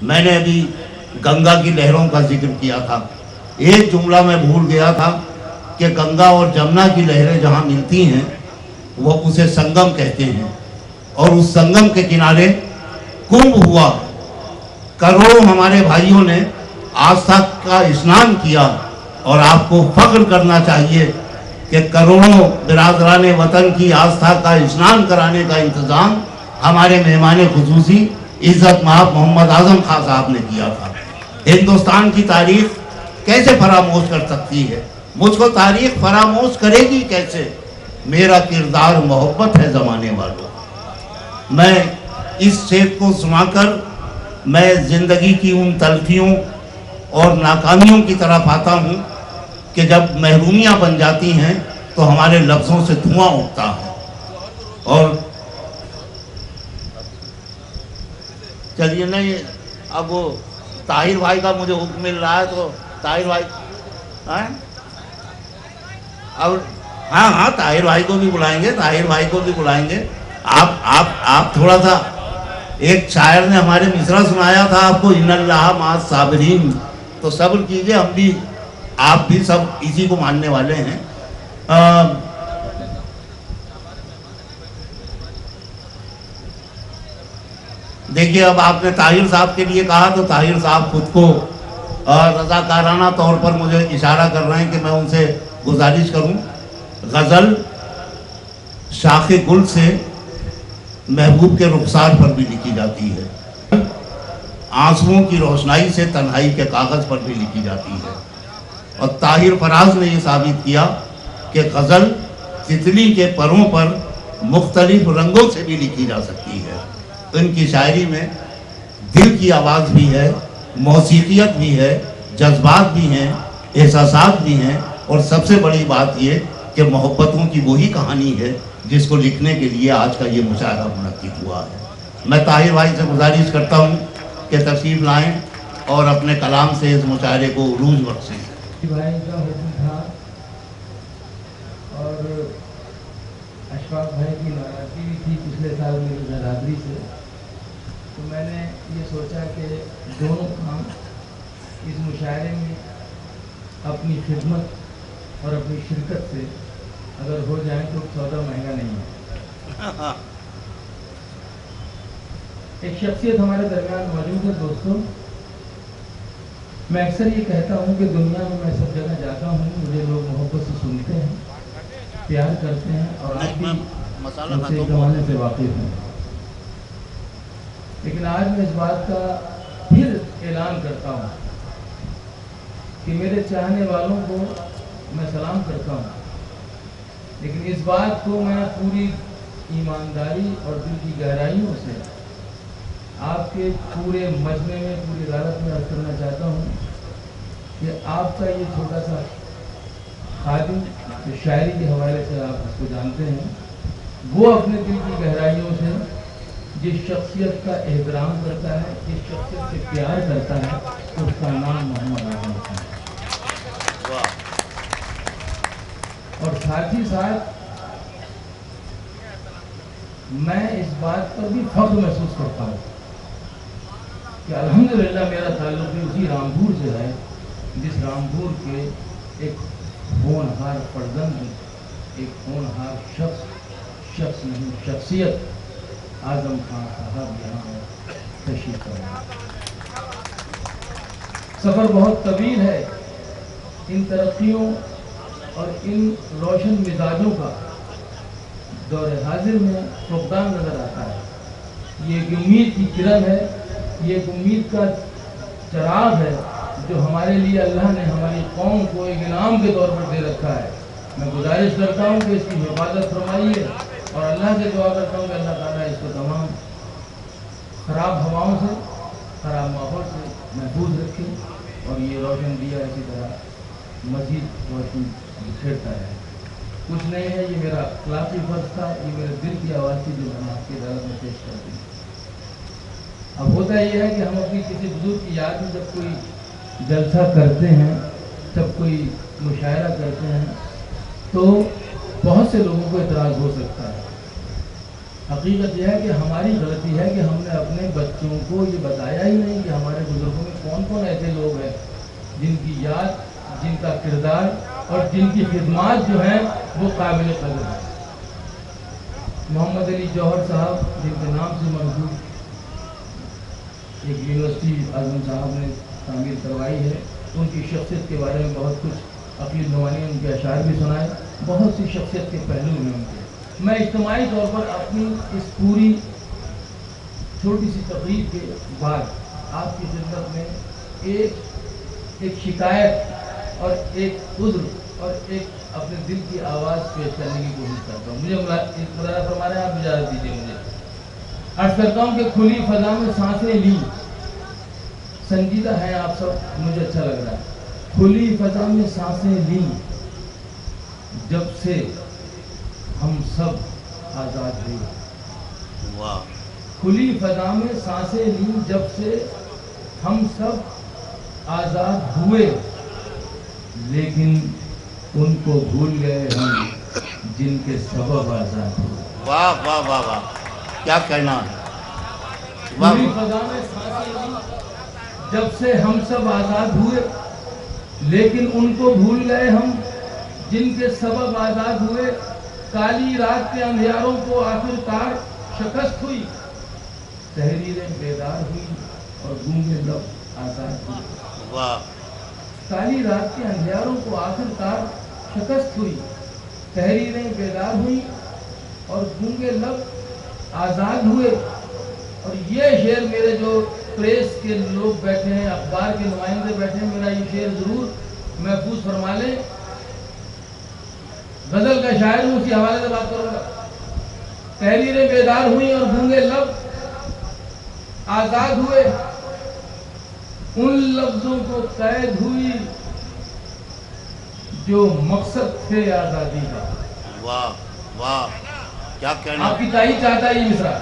میں نے ابھی گنگا کی لہروں کا ذکر کیا تھا، ایک جملہ میں بھول گیا تھا کہ گنگا اور جمنا کی لہریں جہاں ملتی ہیں وہ اسے سنگم کہتے ہیں، اور اس سنگم کے کنارے کنبھ ہوا، کروڑوں ہمارے بھائیوں نے آستھا کا اسنان کیا، اور آپ کو فخر کرنا چاہیے کہ کروڑوں برادران وطن کی آستھا کا اسنان کرانے کا انتظام ہمارے مہمان خصوصی عزت مآب محمد اعظم خان صاحب نے کیا تھا۔ ہندوستان کی تاریخ کیسے فراموش کر سکتی ہے؟ مجھ کو تاریخ فراموش کرے گی کیسے؟ میرا کردار محبت ہے زمانے والوں۔ میں اس شعر کو سنا کر میں زندگی کی ان تلخیوں اور ناکامیوں کی طرف آتا ہوں کہ جب محرومیاں بن جاتی ہیں تو ہمارے لفظوں سے دھواں اٹھتا ہے۔ اور چلیے نہیں، اب وہ طاہر بھائی کا مجھے حکم مل رہا ہے تو طاہر بھائی، اب ہاں طاہر بھائی کو بھی بلائیں گے، طاہر بھائی کو بھی بلائیں گے۔ آپ تھوڑا سا، ایک شاعر نے ہمارے مصرع سنایا تھا آپ کو، ان اللہ مع الصابرین، تو صبر کیجئے، ہم بھی آپ بھی سب اسی کو ماننے والے ہیں۔ دیکھیے اب آپ نے طاہر صاحب کے لیے کہا تو طاہر صاحب خود کو رضاکارانہ طور پر مجھے اشارہ کر رہے ہیں کہ میں ان سے گزارش کروں، غزل شاخ گل سے محبوب کے رخسار پر بھی لکھی جاتی ہے، آنسوؤں کی روشنائی سے تنہائی کے کاغذ پر بھی لکھی جاتی ہے، اور طاہر فراز نے یہ ثابت کیا کہ غزل تتلی کے پروں پر مختلف رنگوں سے بھی لکھی جا سکتی ہے۔ ان کی شاعری میں دل کی آواز بھی ہے، موسیقیت بھی ہے، جذبات بھی ہیں، احساسات بھی ہیں، اور سب سے بڑی بات یہ کہ محبتوں کی وہی کہانی ہے جس کو لکھنے کے لیے آج کا یہ مشاعرہ منعقد ہوا ہے۔ میں طاہر بھائی سے گزارش کرتا ہوں کہ تشریف لائیں اور اپنے کلام سے اس مشاعرے کو عروج بخشیں۔ بھائی کا حکم تھا اور اشفاق بھائی کی ناراضگی بھی تھی پچھلے سال میری برادری سے، تو میں نے یہ سوچا کہ دونوں کام اس مشاعرے میں اپنی خدمت اور اپنی شرکت سے اگر ہو جائیں تو سودا مہنگا نہیں ہے۔ ایک شخصیت ہمارے درمیان موجود ہے دوستوں، میں اکثر یہ کہتا ہوں کہ دنیا میں سب جگہ جاتا ہوں، مجھے لوگ محبت سے سنتے ہیں، پیار کرتے ہیں، اور آپ بھی ان سے زمانے سے واقف ہیں، لیکن آج میں اس بات کا پھر اعلان کرتا ہوں کہ میرے چاہنے والوں کو میں سلام کرتا ہوں، لیکن اس بات کو میں پوری ایمانداری اور دل کی گہرائیوں سے آپ کے پورے مجمع میں، پوری عدالت میں عرض کرنا چاہتا ہوں کہ آپ کا یہ چھوٹا سا خادم جو شاعری کے حوالے سے آپ اس کو جانتے ہیں، وہ اپنے دل کی گہرائیوں سے جس شخصیت کا احترام کرتا ہے، جس شخصیت سے پیار کرتا ہے، اس کا نام محمد اعظم ہے۔ اور ساتھ ہی ساتھ میں اس بات پر بھی فخر محسوس کرتا ہوں کہ الحمدللہ میرا تعلق بھی اسی رامپور سے ہے جس رامپور کے ایک ہونہار فرزند، ایک ہونہار شخص نہیں شخصیت اعظم خان صاحب یہاں تشریف فرما۔ سفر بہت طویل ہے، ان ترقیوں اور ان روشن مزاجوں کا دور حاضر میں فقدان نظر آتا ہے۔ یہ ایک امید کی کرن ہے، یہ ایک امید کا چراغ ہے جو ہمارے لیے اللہ نے ہماری قوم کو ایک انعام کے طور پر دے رکھا ہے۔ میں گزارش کرتا ہوں کہ اس کی حفاظت فرمائیے، اور اللہ سے دعا کرتا ہوں کہ اللہ تعالیٰ اس کو تمام خراب ہواؤں سے، خراب ماحول سے محفوظ رکھے، اور یہ روشن دیا اسی طرح مزید روشنی بکھیرتا ہے۔ کچھ نہیں ہے، یہ میرا اخلاقی فرض تھا، یہ میرے دل کی آواز تھی جو میں نے آپ کی عدالت میں پیش کر دی۔ اب ہوتا یہ ہے کہ ہم اپنی کسی بزرگ کی یاد میں جب کوئی جلسہ کرتے ہیں، جب کوئی مشاعرہ کرتے ہیں، تو بہت سے لوگوں کو اعتراض ہو سکتا ہے۔ حقیقت یہ ہے کہ ہماری غلطی ہے کہ ہم نے اپنے بچوں کو یہ بتایا ہی نہیں کہ ہمارے कौन ऐसे लोग हैं जिनकी याद, जिनका किरदार और जिनकी खिदमत जो है वो काबिल कदर है। मोहम्मद अली जौहर साहब, जिनके नाम से मशहूर एक यूनिवर्सिटी आजम साहब ने तामीर करवाई है, उनकी शख्सियत के बारे में बहुत कुछ अकील नवानी उनके अशार भी सुनाए, बहुत सी शख्सियत के पहलू हैं उनके। मैं इज्तिमाई तौर पर अपनी इस पूरी छोटी सी तकरीब के बाद आपकी खिदमत में एक शिकायत और एक उज़्र और एक अपने दिल की आवाज़ पेश करने की कोशिश करता हूँ। मुझे मुलाजा फरमा रहे हैं, आप इजाज़त दीजिए मुझे। अर्ज़ करता हूँ कि खुली फज़ा में सांसें ली, संजीदा हैं आप सब, मुझे अच्छा लग रहा है। खुली फज़ा में सांसें ली जब से हम सब आज़ाद हुए। वाह। खुली फज़ा में सांसें ली जब से हम सब आज़ाद हुए, लेकिन उनको भूल गए हम जिनके सबब आज़ाद हुए। वाह वाह वाह वाह, क्या कहना है। वाह। खुली फज़ा में सांसें ली जब से हम सब आज़ाद हुए, लेकिन उनको भूल गए हम जिनके सबब आज़ाद हुए। काली रात के अंधियारों को आखिरकार शिकस्त हुई, तहरीरें बेदार हुई और गूंगे लब आज़ाद हुए। वाह। काली रात के अंधियारों को आखिरकार शिकस्त हुई, तहरीरें बेदार हुई और गूंगे लब आज़ाद हुए। और ये शेर मेरे जो प्रेस के लोग बैठे हैं, अखबार के नुमाइंदे बैठे हैं, मेरा ये शेर ज़रूर महफूज फरमा लें। गज़ल का शायर हूँ, उसी हवाले से बात करूँगा। तहरीरें बेदार हुई और गूंगे लब आज़ाद हुए, उन लफ्ज़ों को कैद हुई जो मकसद थे आज़ादी का। वाह वाह, क्या कहना। आपकी तारीफ चाहता है ये मिसरा।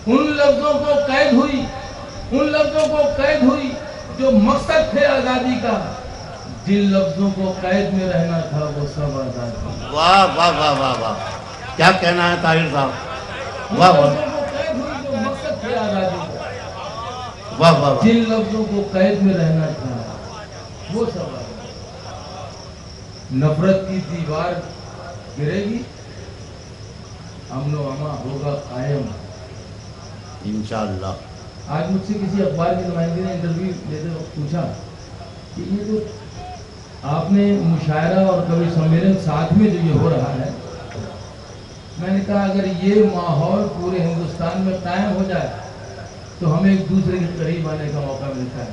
उन लफ्ज़ों को कैद हुई, उन लफ्ज़ों को कैद हुई जो मकसद थे आज़ादी का। जिन लफ्ज़ों को कैद में रहना था वो सब आज़ाद हुए। वाह वाह वाह वाह वाह, क्या कहना है ताहिर साहब। वाह वाह कैद हुई जो मकसद थे आज़ादी का। वाह वाह। जिन लफ्ज़ों को कैद में रहना था वो सब आज़ाद। नफरत की दीवार गिरेगी, अमनो अमा होगा कायम। इंशाअल्लाह। आज मुझसे किसी अखबार के नुमाइंदे ने इंटरव्यू लेते वक्त पूछा कि ये जो आपने मुशायरा और कवि सम्मेलन साथ में जो ये हो रहा है, मैंने कहा अगर ये माहौल पूरे हिंदुस्तान में कायम हो जाए तो हमें एक दूसरे के करीब आने का मौका मिलता है,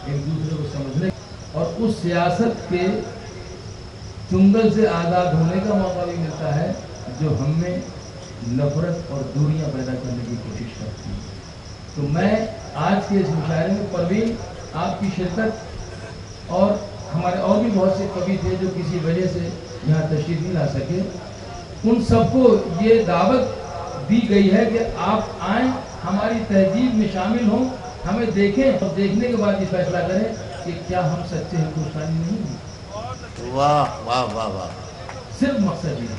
एक दूसरे को समझने और उस सियासत के चुंगल से आज़ाद होने का मौका भी मिलता है जो हमें नफरत और दूरियां पैदा करने की कोशिश करती है। तो मैं आज के इस मुशायरे में परवीन आपकी शिरकत और हमारे और भी बहुत से कवि थे जो किसी वजह से यहाँ तशरीफ नहीं ला सके, उन सबको ये दावत दी गई है कि आप आएँ, हमारी तहजीब में शामिल हों, हमें देखें और देखने के बाद ये फैसला करें कि क्या हम सच्चे हिंदुस्तानी नहीं हैं। वाह वाह वाह वाह, सिर्फ मकसद ही है।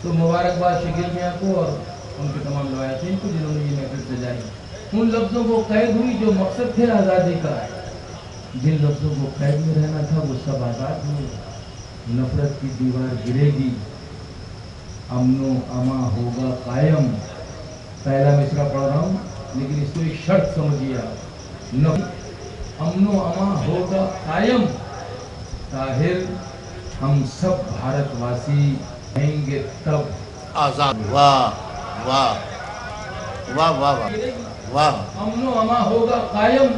तो मुबारकबाद शकील मियाँ को और उनके तमाम लवायतीन को जिन्होंने ये महफिल सजाई। उन लफ्ज़ों को कैद हुई जो मकसद थे आज़ादी का। जिन लफ्ज़ों को कैद में रहना था वो सब आज़ाद हुए। नफरत की दीवार गिरेगी, अमनो अमा होगा कायम। पहला मिसरा पढ़ रहा हूँ लेकिन इसको एक शर्त समझिए आप। अमनो अमा होगा कायम, ताहिर हम सब भारतवासी रहेंगे तब आजाद। वाह वाह वाह वाह वाह वाह। अमनो अमा होगा कायम,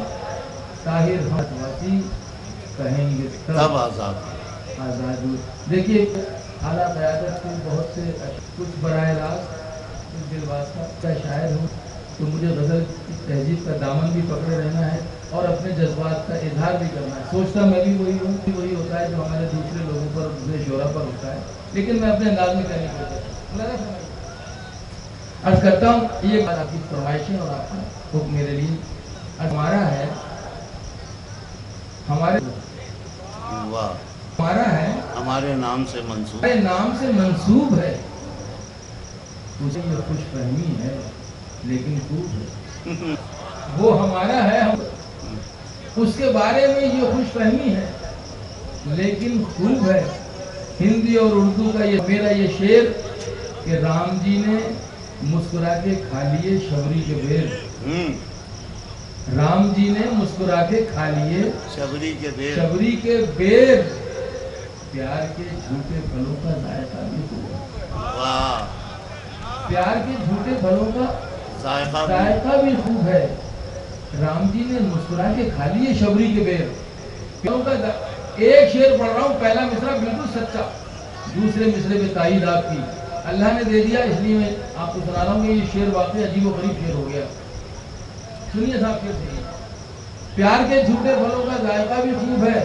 ताहिर हम भारतवासी कहेंगे तब आजाद। आज़ाद। देखिए आला क़यादत के बहुत से कुछ बराह रास्त कुछ दिलवास्ता का शायर हूँ, तो मुझे गज़ल की तहजीब का दामन भी पकड़े रहना है और अपने जज्बात का इजहार भी करना है। सोचता मैं भी वही हूँ, वही होता है जो हमारे दूसरे लोगों पर, दूसरे शोरा पर होता है, लेकिन मैं अपने अंदाज में करने की कोशिश अर्ज करता हूँ। ये बात आपकी फरमाइशें और आपका हुक्म मेरे लिए हमारा है, हमारे वाह, हमारा है, हमारे नाम से मंसूब, हमारे नाम से मंसूब है। मुझे ये खुशफहमी है लेकिन खूब है। वो हमारा है, اس کے بارے میں یہ خوش فہمی ہے، لیکن خوب ہے ہندی اور اردو کا یہ میرا یہ شعر کہ رام جی نے مسکرا کے کھا لیے شبری کے بیر، رام جی نے مسکرا کے کھا لیے شبری کے بیر، شبری کے بیر، پیار کے جھوٹے پھلوں کا ذائقہ بھی خوب ہے، واہ، پیار کے جھوٹے پھلوں کا ذائقہ ذائقہ بھی خوب ہے، رام جی نے مسکرا کے کھا لیے شبری کے بیر، پھلوں کا ایک شعر پڑھ رہا ہوں، پہلا مصرع بالکل سچا، دوسرے مصرے میں تائید آپ کی اللہ نے دے دیا، اس لیے میں آپ کو سنا رہا ہوں کہ یہ شعر واقعی عجیب و غریب شعر ہو گیا۔ سنیے صاحب پھر سے، پیار کے جھوٹے پھلوں کا ذائقہ بھی خوب ہے،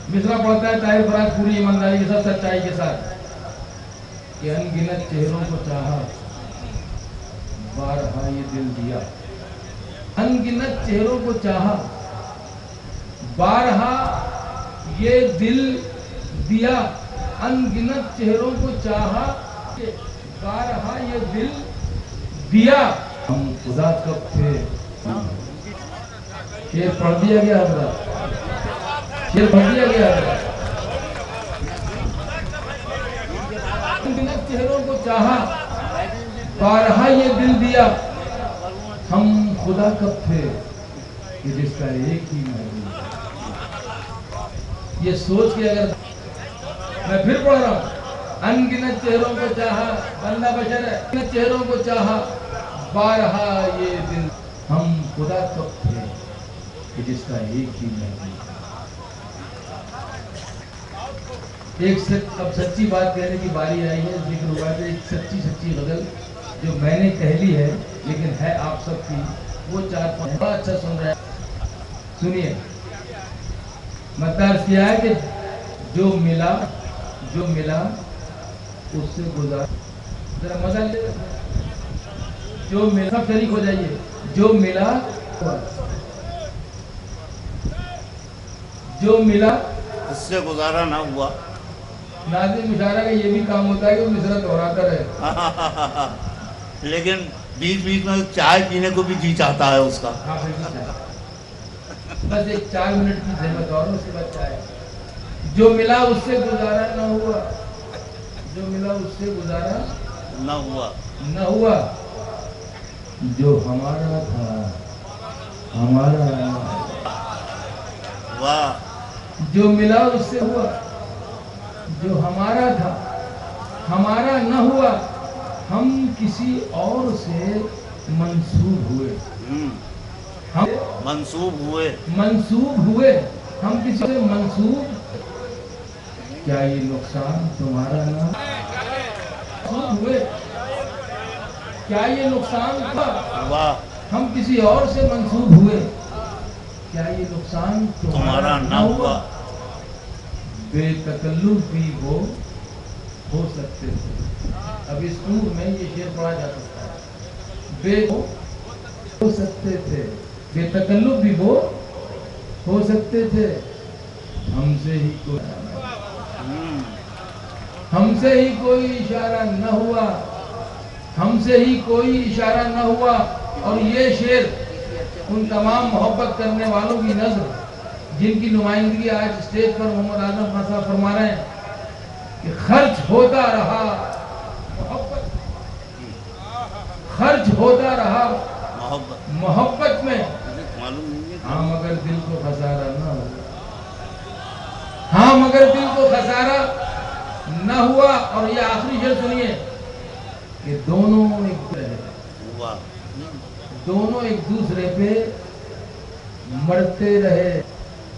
مصرع پڑھتا ہے طاہر فراز پوری ایمانداری کے ساتھ، سچائی کے ساتھ، کہ ان گنت چہروں کو چاہا بارہا یہ دل دیا، ان گنت چہروں کو چاہا بارہا یہ دل دیا، ان گنت چہروں کو چاہا بارہا یہ دل دیا، ہم خدا کب تھے، شعر پڑھ دیا گیا حضرت، شعر پڑھ دیا گیا حضرت، ان گنت چہروں کو چاہا بارہا یہ دل دیا، ہم خدا کب تھے کہ جس کا ایک ہی محبوب، یہ سوچ کے اگر میں پھر پڑھ رہا ہوں، ان گنت چہروں کو چاہا، بندہ بشر ہے، ان گنت چہروں کو چاہا بارہا یہ دل، ہم خدا کب تھے کہ جس کا ایک ہی محبوب، اب سچی بات کہنے کی باری آئی ہے، ذکر ہوا ہے ایک سچی غزل جو میں نے کہہ لی ہے لیکن ہے آپ سب کی، وہ 4-5 بڑا اچھا سن رہا ہے، سنیے، مطلب کیا ہے کہ جو ملا اس سے گزار، ذرا مزہ لے، جو ملا، سب شریک ہو جائیے، جو ملا اس سے گزارا نہ ہوا، ناظرین مشاعرہ کا یہ بھی کام ہوتا ہے کہ وہ مصرع دہراتا رہے، لیکن بیچ میں چائے پینے کو بھی جی چاہتا ہے اس کا، بس ایک 4 منٹ کی زحمت اور اس کے بعد چائے، جو ملا اس سے گزارا نہ ہوا، جو ملا اس سے گزارا نہ ہوا، جو ہمارا تھا ہمارا نہ ہوا، واہ، جو ملا اس سے ہوا، جو ہمارا تھا ہمارا نہ ہوا، ہم کسی اور سے منسوب ہوئے، ہم منسوب ہوئے، ہم کسی سے منسوب، کیا یہ نقصان تمہارا نہ منسوب ہوئے، کیا یہ نقصان تھا، ہم کسی اور سے منسوب ہوئے، کیا یہ نقصان تمہارا نہ ہوا، بے تکلف بھی ہو سکتے تھے، اب اس سور میں یہ شعر پڑھا جا سکتا ہے، بے ہو سکتے تھے، بے تکلف بھی وہ ہو سکتے تھے، ہم سے ہی کوئی اشارہ نہ ہوا، ہم سے ہی کوئی اشارہ نہ ہوا، اور یہ شعر ان تمام محبت کرنے والوں کی نظر جن کی نمائندگی آج اسٹیج پر محمد اعظم خان صاحب فرما رہے ہیں کہ خرچ ہوتا رہا محبت، خرچ ہوتا رہا محبت میں، ہاں مگر دل کو خسارہ نہ ہوا، ہاں مگر دل کو خسارہ نہ ہوا، اور یہ آخری شعر سنیے کہ دونوں ایک دوسرے پہ مرتے رہے،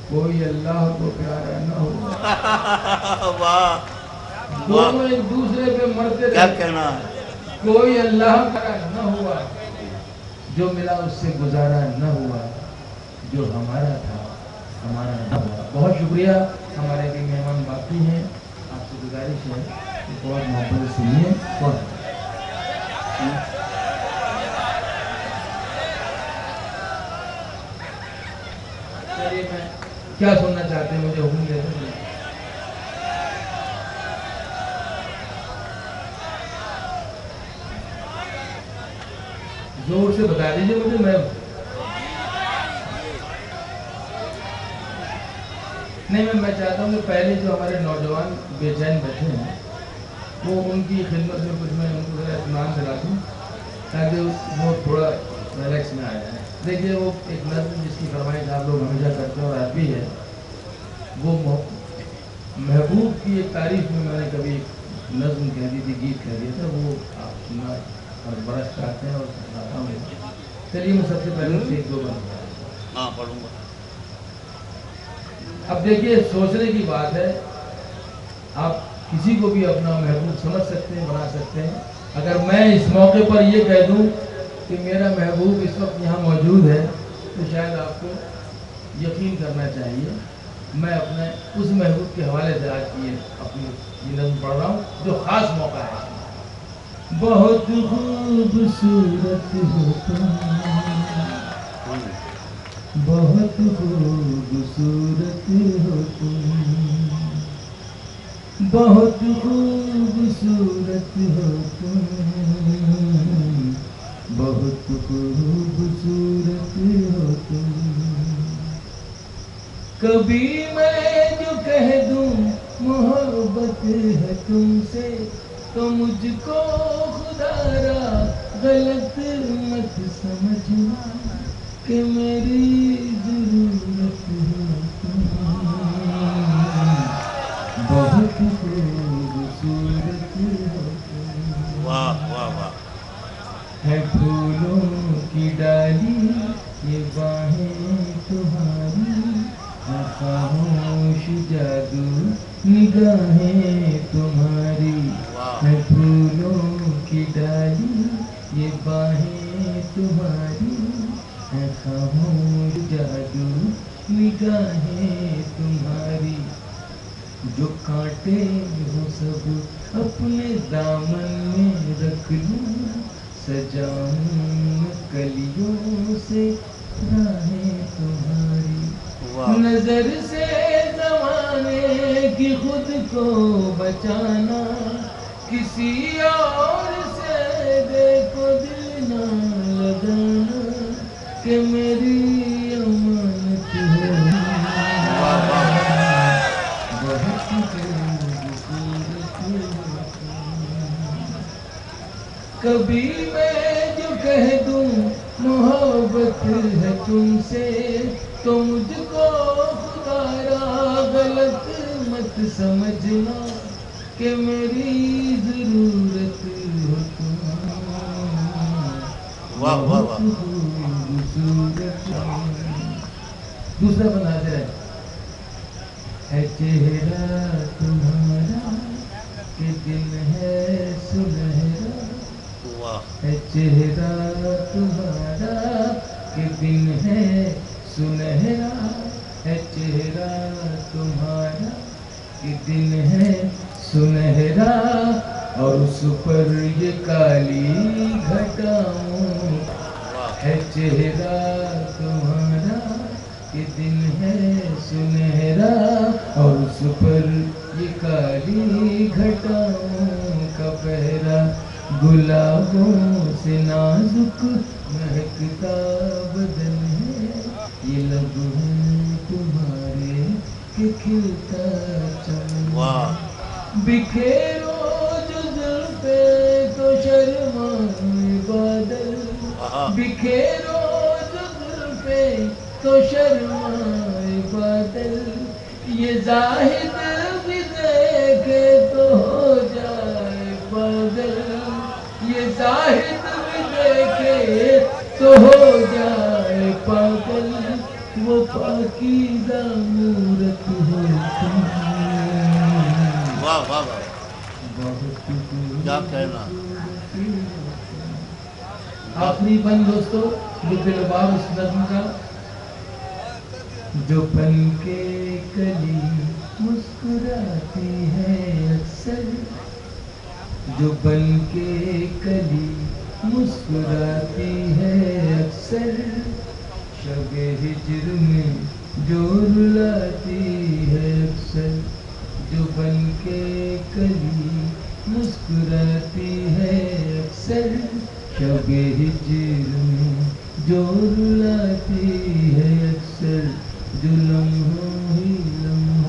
کوئی اللہ کو پیارا نہ ہوا، دونوں ایک دوسرے پہ مرتے رہے، کوئی اللہ کا نہ ہوا، جو ملا اس سے گزارا نہ ہوا، جو ہمارا تھا ہمارا نہ ہوا۔ بہت شکریہ، ہمارے بھی مہمان باقی ہیں، آپ سے گزارش ہے کہ بہت محبت سے سنیے، میں کیا سننا چاہتے ہیں، مجھے حکم دے دیں، زور سے بتا دیجئے مجھے، میں नहीं, मैं चाहता हूँ कि पहले जो हमारे नौजवान बेचैन बैठे हैं वो उनकी खिदमत में कुछ मैं उनको ज़रा इत्मीनान दिला दूँ ताकि वो थोड़ा रिलैक्स में आ जाए। देखिए, वो एक नज़्म जिसकी फरमाइश आप लोग हमेशा करते हैं और आप भी है, वो महबूब की एक तारीफ में मैंने कभी नज़्म कह दी थी, गीत कह दिया था, वो आप सुनना और बड़ा चाहते हैं और सुनाता हूँ। चलिए मैं सबसे पहले उससे एक दो बार हाँ पढ़ूंगा। अब देखिए, सोचने की बात है, आप किसी को भी अपना महबूब समझ सकते हैं, बना सकते हैं। अगर मैं इस मौके पर ये कह दूं कि मेरा महबूब इस वक्त यहाँ मौजूद है तो शायद आपको यकीन करना चाहिए। मैं अपने उस महबूब के हवाले से आज की अपनी ये नज़्म पढ़ रहा हूँ जो ख़ास मौका है। बहुत खूबसूरत हो तुम, बहुत खूबसूरत हो तुम, बहुत खूबसूरत हो तुम, बहुत खूबसूरत हो तुम। कभी मैं जो कह दूं मोहब्बत है तुमसे तो मुझको खुदारा गलत मत समझना कि मेरी ज़रूरत है तुम, बहुत खूबसूरत हो तुम। वाह वाह वाह। है फूलों की डाली ये बाहें तुम्हारी, है खामोश जादू निगाहें तुम्हारी। है फूलों की डाली ये बाहें तुम्हारी, है खामोश जादू निगाहें तुम्हारी। जो कांटे हो सब अपने दामन में रख लूं, सजाऊं कलियों से राहें तुम्हारी। नजर से जमाने की खुद को बचाना, किसी और से देखो दिल ना लगाना कि मेरी अमानत है। बहुत खूबसूरत हो तुम। कभी मैं जो कह दूं मोहब्बत है तुमसे तो मुझको खुदारा गलत मत समझना कि मेरी ज़रूरत हो तुम। वाह वाह वाह। खूबसूरत हो। दूसरा बनाजर है चेहरा तुम्हारा कि दिन है सुनहरा, वाह। है चेहरा तुम्हारा कि दिन है सुनहरा, है चेहरा तुम्हारा कि दिन है सुनहरा। और उस पर ये काली घटाओं, है चेहरा तुम्हारा कि दिन है सुनहरा। और उस पर ये काली घटाओं का पहरा, गुलाबों से नाजुक महकता बदन है, ये लब है तुम्हारे कि खिलता चमन। बिखेरो जो जुल्फे तो शर्माए बादल, बिखेरो जो जुल्फे तो शर्माए बादल। ये जाहिद भी देखे तो हो जाए पागल, ये जाहिद भी देखे तो हो जाए पागल। वो पाकीज़ा मूरत हो तुम। वाह वाह वाह। क्या कहना। आखिरी बन दोस्तों लुबाब उस नज़्म का, जो बन के कली मुस्कुराती है अक्सर, जो बन के कली मुस्कुराती है अक्सर। शब-ए हिज्र में जो रुलाती है अक्सर, जो बन के कली मुस्कुराती है अक्सर। शब-ए हिज्र में जो रुलाती है अक्सर, जो लम्हों ही लम्हों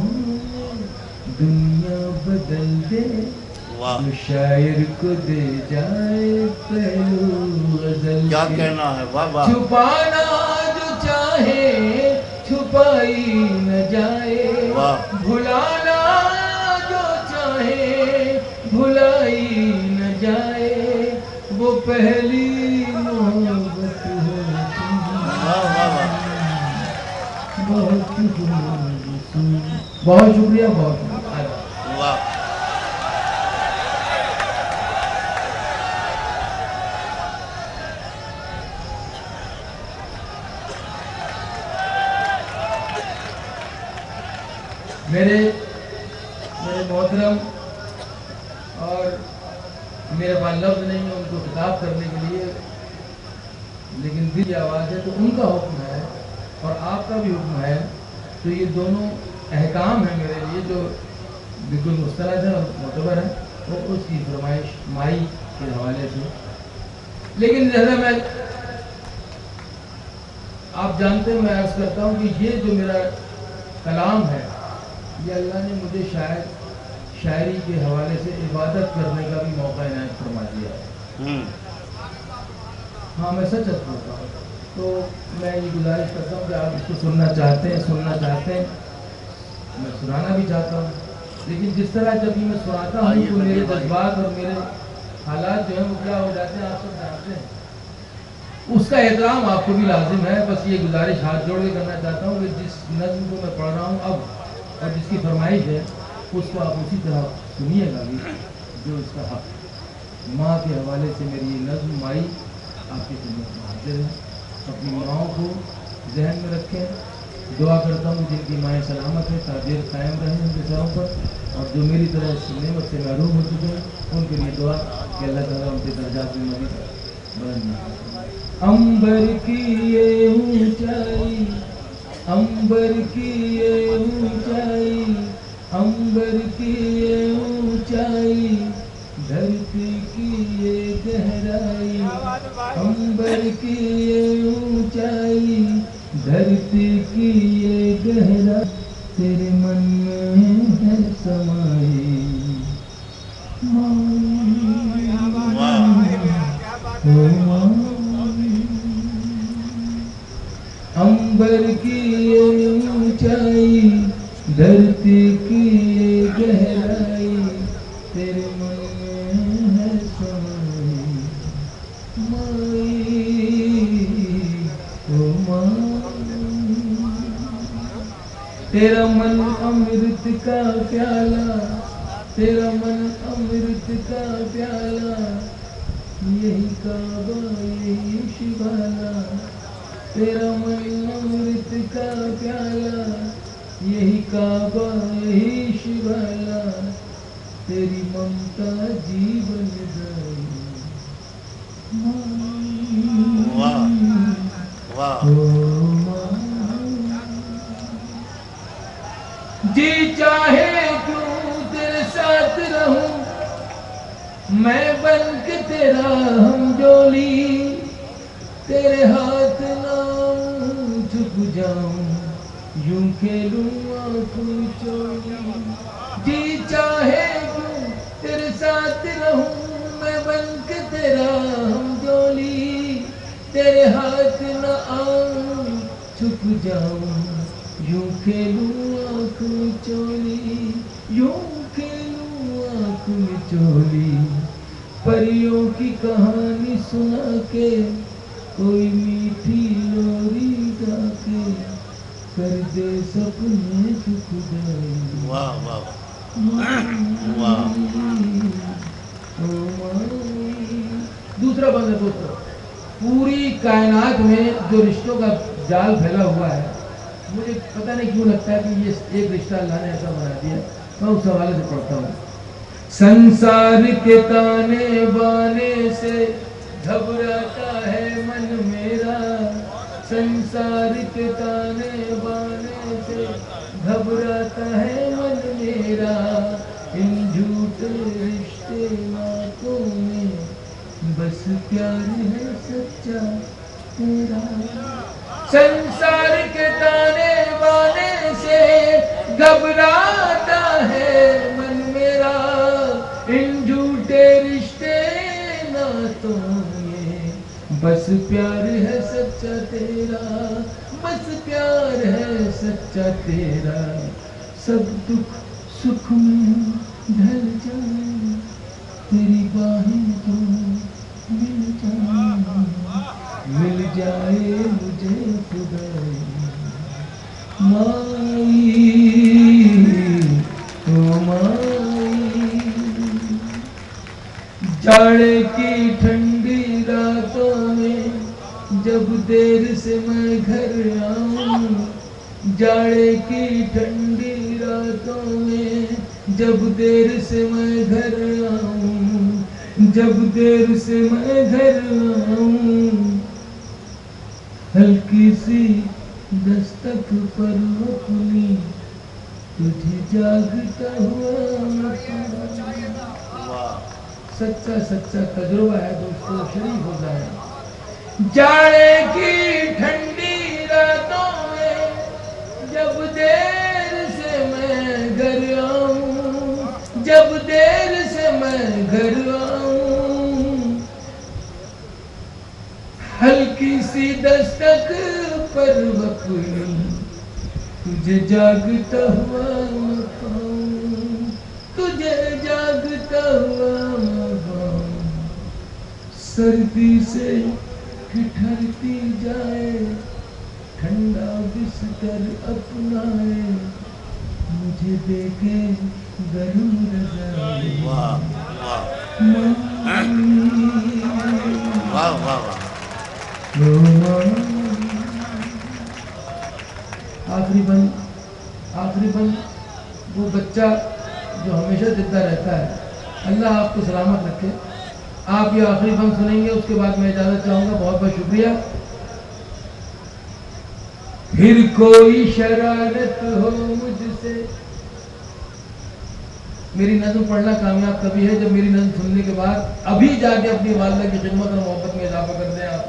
वाह जो शायर को दे जाए पहलू गजल क्या के। कहना है, वाह वाह छुपाना जो चाहे छुपाई न जाए, वाह भुलाना जो चाहे भुलाई न जाए, वो पहली मोहब्बत होती वाह वाह वाह बहुत खूबसूरत। बहुत शुक्रिया, बहुत शुक्रिया। वाह मेरे मोहतरम और मेरे पास लफ्ज़ नहीं है उनको खिताब करने के लिए, लेकिन दिल की आवाज़ है तो उनका हुक्म है और आपका भी हुक्म है, तो ये दोनों अहकाम है मेरे लिए जो बिल्कुल मुस्तरद है और मोतबर है, और उसकी फरमाइश माई के हवाले से। लेकिन जैसा मैं आप जानते हैं, मैं अर्ज़ करता हूँ कि ये जो मेरा कलाम है, ये अल्लाह ने मुझे शायद शायरी के हवाले से इबादत करने का भी मौका इनायत फरमा दिया है। हाँ, मैं सच बोलता हूँ। तो मैं ये गुजारिश करता हूँ कि आप इसको सुनना चाहते हैं, मैं सुनाना भी चाहता हूँ, लेकिन जिस तरह जब मैं सुनाता हूँ तो मेरे जज्बात और मेरे हालात जो हैं वो क्या हो जाते हैं आप सब जानते हैं, उसका एहतराम आपको भी लाजिम है। बस ये गुजारिश हाथ जोड़ के करना चाहता हूँ कि जिस नज़्म को मैं पढ़ रहा हूँ अब और जिसकी फरमाइश है उसको आप उसी तरह सुनिएगा भी जो इसका हक। माँ के हवाले से मेरी ये नज़्म माई आपकी खिदमत में हाजिर है। अपनी माँओं को जहन में रखें। दुआ करता हूँ जिनकी माएँ सलामत है ताजीर कायम रहें उनके सरों पर, और जो मेरी तरह इस नेमत से महरूम हो चुके हैं उनके लिए दुआ कि अल्लाह ताला उनके दर्जात में मज़ीद बुलंद। अंबर की ये ऊंचाई, अंबर की ये ऊंचाई, अंबर की ये ऊंचाई, धरती की ये गहराई, अंबर की ये ऊंचाई, धरती की ये गहराई, तेरे मन में है समाई अंबर की ये ऊंचाई, धरती की ये गहराई, तेरे मन में है समाई माई ओ माई। तेरा मन अमृत का प्याला, तेरा मन अमृत का प्याला, यही काबा यही शिवाला, तेरा मन अमृत का प्याला, यही काबा यही शिवाला, तेरी ममता जीवन दाई वाह वाह जी चाहे क्यों तेरे साथ रहूं, मैं बन के तेरा हमजोली, तेरे हाथ ना झुक जाऊं, यूं खेलूं आंखों चोली। जी चाहे क्यों तेरे साथ रहूं, मैं बन के तेरा हमजोली, तेरे हाथ ना आऊं झुक जाऊं, यूं खेलूं आंखों चोली, यूं खेलूं आंखों चोली। परियों की कहानी सुना के, कोई मीठी लोरी गा के, कर दे सपने झुक जाए। वाह वाह वाह। दूसरा बंद है दोस्तों, पूरी कायनात में जो रिश्तों का जाल फैला हुआ है, मुझे पता नहीं क्यों लगता है कि ये एक रिश्ता अल्लाह ने ऐसा बना दिया। मैं उस हवाले से पढ़ता हूँ। संसार के ताने बाने से घबराता है मन मेरा, संसार के ताने बाने से घबराता है मन मेरा, इन झूठे रिश्ते नातों में बस प्यार है सच्चा तेरा। संसार के ताने बाने से घबराता है मन मेरा, इन प्यार है सच्चा तेरा, बस प्यार है सच्चा तेरा, सब दुख सुख में ढल जाए, तेरी बाहें तो मिल जाए मुझे खुदाई, माई ओ माई। जाड़े की ठंडी रातों में जब देर से मैं घर आऊं, जाड़े की ठंडी रातों में जब देर से मैं घर आऊं, जब देर से मैं घर आऊं, हल्की सी दस्तक पर अपनी तुझे जागता हुआ मैं पाऊं। सच्चा सच्चा तजुर्बा है दोस्तों, शरीक हो जाए। जाड़े की ठंडी रातों में जब देर से मैं घर आऊं, जब देर से मैं घर आऊं, हल्की सी दस्तक पर अपनी तुझे जागता हुआ मैं पाऊं, तुझे जागता हुआ मैं पाऊं। सर्दी से ठिठुरती जाए, ठंडा बिस्तर अपनाए, मुझे देखे गर्म रज़ाई, वाह वाह वाह वाह। आखिरी बंद वो बच्चा जो हमेशा जिंदा रहता है, अल्लाह आपको सलामत रखे। आप ये आखिरी बंद सुनेंगे, उसके बाद मैं इजाजत चाहूंगा। बहुत बहुत शुक्रिया। फिर कोई शरारत हो मुझसे, मेरी नज़्म पढ़ना कामयाब तभी है जब मेरी नज़्म सुनने के बाद अभी जाके अपनी वालिदा की खिदमत और मोहब्बत में इजाफा कर दें आप,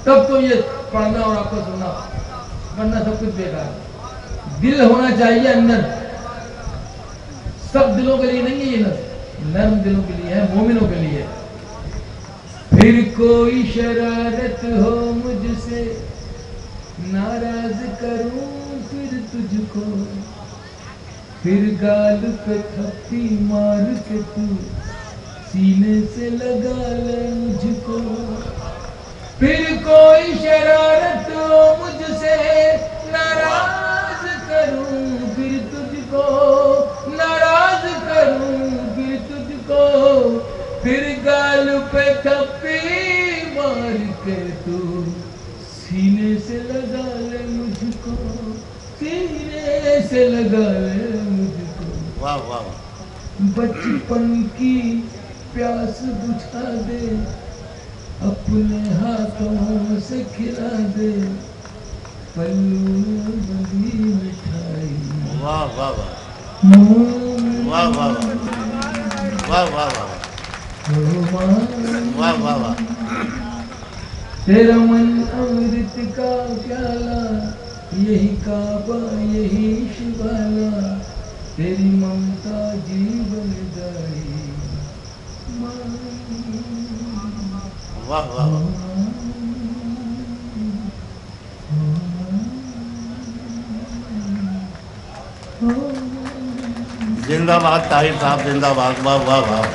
तब तो ये पढ़ना और आपको सुनना, वरना सब कुछ बेकार है। दिल होना चाहिए अंदर, सब दिलों के लिए नहीं है ये नज़्म, नर्म दिलों के लिए है, मोमिनों के लिए। फिर कोई शरारत हो मुझसे, नाराज करूं फिर तुझको, फिर गाल पे थप्पी मार के तू सीने से लगा ले मुझको। फिर कोई शरारत हो मुझसे, नाराज करूं फिर तुझको, नाराज करूं फिर तुझको, फिर गाल पे थप्पी मार के तू सीने से लगा ले मुझको, सीने से लगा ले मुझको। वाह वाह। बचपन की प्यास बुझा दे, अपने हाथों से खिला दे, पल्लू में बंधी मिठाई। वाह वाह वाह वाह वाह वाह वाह वाह वाह वाह। तेरा मन अमृत का प्याला, यही काबा यही शिवाला, तेरी ममता जीवन दाई। वाह वाह वाह। जिंदाबाद ताहिर साहब, जिंदाबाद। वाह वाह वाह।